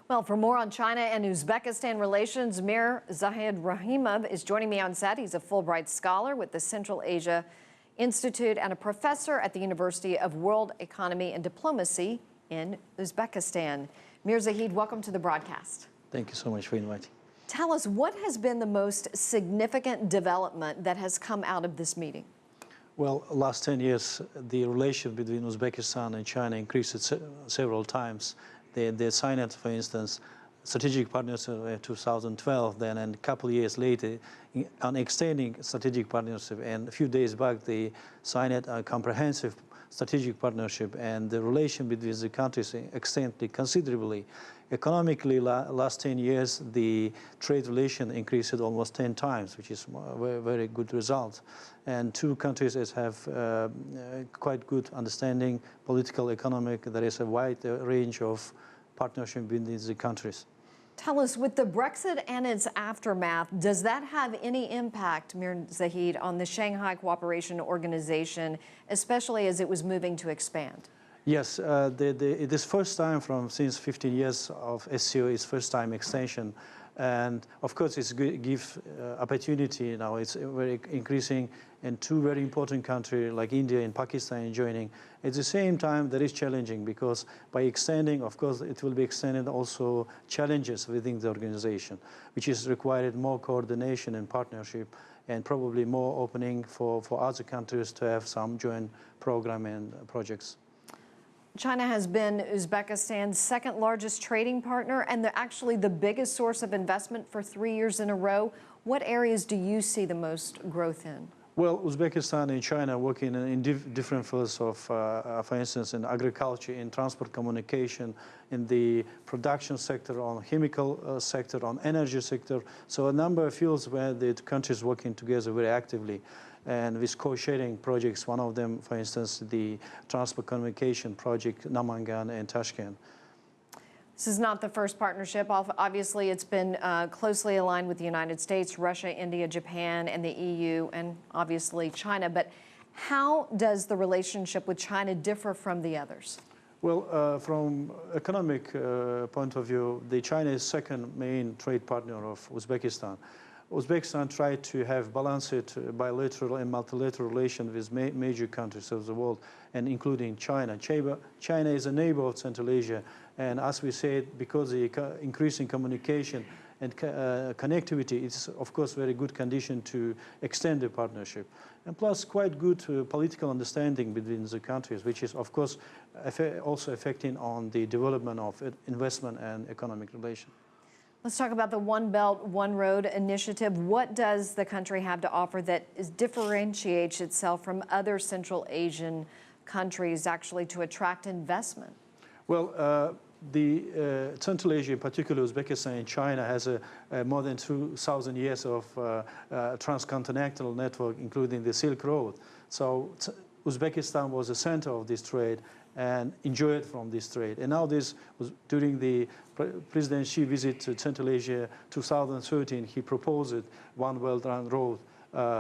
Well, for more on China and Uzbekistan relations, Mirzohid Rahimov is joining me on set. He's a Fulbright scholar with the Central Asia Institute and a professor at the University of World Economy and Diplomacy in Uzbekistan. Mirzohid, welcome to the broadcast. Thank you so much for inviting. Tell us, what has been the most significant development that has come out of this meeting? Well, last 10 years, the relation between Uzbekistan and China increased several times. They signed, for instance, strategic partnership in 2012, then, and a couple of years later, on extending strategic partnership. And a few days back, they signed a comprehensive strategic partnership, and the relation between the countries extended considerably. Economically, last 10 years, the trade relation increased almost 10 times, which is a very, very good result. And two countries have quite good understanding, political, economic. There is a wide range of partnership between the countries. Tell us, with the Brexit and its aftermath, does that have any impact, Mirzohid, on the Shanghai Cooperation Organization, especially as it was moving to expand? Yes, it is first time since 15 years of SCO, it's first time extension. And of course, it's give opportunity now. It's very increasing, and two very important countries like India and Pakistan joining. At the same time, that is challenging because by extending, of course, it will be extended also challenges within the organization, which is required more coordination and partnership, and probably more opening for other countries to have some joint program and projects. China has been Uzbekistan's second largest trading partner and actually the biggest source of investment for 3 years in a row. What areas do you see the most growth in? Well, Uzbekistan and China are working in different fields of, for instance, in agriculture, in transport communication, in the production sector, on chemical sector, on energy sector. So a number of fields where the countries working together very actively. And with co-sharing projects, one of them, for instance, the transport communication project, Namangan and Tashkent. This is not the first partnership. Obviously, it's been closely aligned with the United States, Russia, India, Japan, and the EU, and obviously China. But how does the relationship with China differ from the others? Well, from economic point of view, China is second main trade partner of Uzbekistan. Uzbekistan tried to have balanced bilateral and multilateral relations with major countries of the world, and including China. China is a neighbor of Central Asia, and as we said, because the increasing communication and connectivity, it's of course very good condition to extend the partnership. And plus quite good political understanding between the countries, which is of course also affecting on the development of investment and economic relations. Let's talk about the One Belt, One Road initiative. What does the country have to offer that differentiates itself from other Central Asian countries actually to attract investment? Well, the Central Asia, in particular Uzbekistan and China, has more than 2,000 years of transcontinental network, including the Silk Road. So Uzbekistan was the center of this trade and enjoyed from this trade. And now this was during the President Xi visit to Central Asia 2013, he proposed One Belt, One Road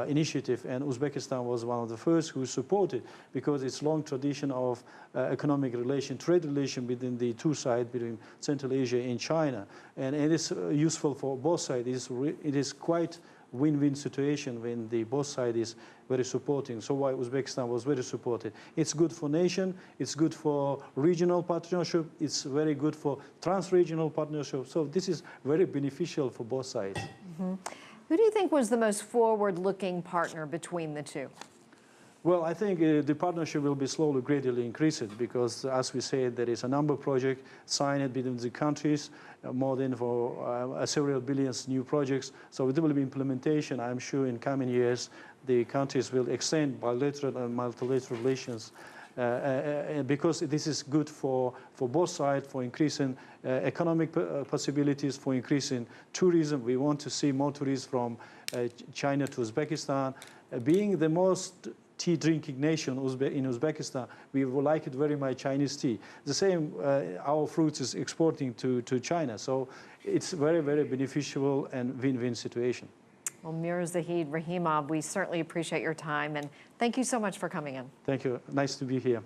initiative, and Uzbekistan was one of the first who supported, because it's long tradition of economic relation, trade relation between the two sides, between Central Asia and China. And it is useful for both sides. It is quite win-win situation when both sides is very supporting. So why Uzbekistan was very supportive. It's good for nation, it's good for regional partnership, it's very good for trans-regional partnership. So this is very beneficial for both sides. Mm-hmm. Who do you think was the most forward-looking partner between the two? Well, I think the partnership will be slowly, gradually increased because, as we said, there is a number of projects signed between the countries, more than for several billions new projects. So there will be implementation. I'm sure in coming years, the countries will extend bilateral and multilateral relations because this is good for both sides, for increasing economic possibilities, for increasing tourism. We want to see more tourism from China to Uzbekistan. Being the most tea drinking nation in Uzbekistan, we would like it very much, Chinese tea. The same, our fruits is exporting to China. So it's very, very beneficial and win-win situation. Well, Mirzohid Rahimov, we certainly appreciate your time, and thank you so much for coming in. Thank you. Nice to be here.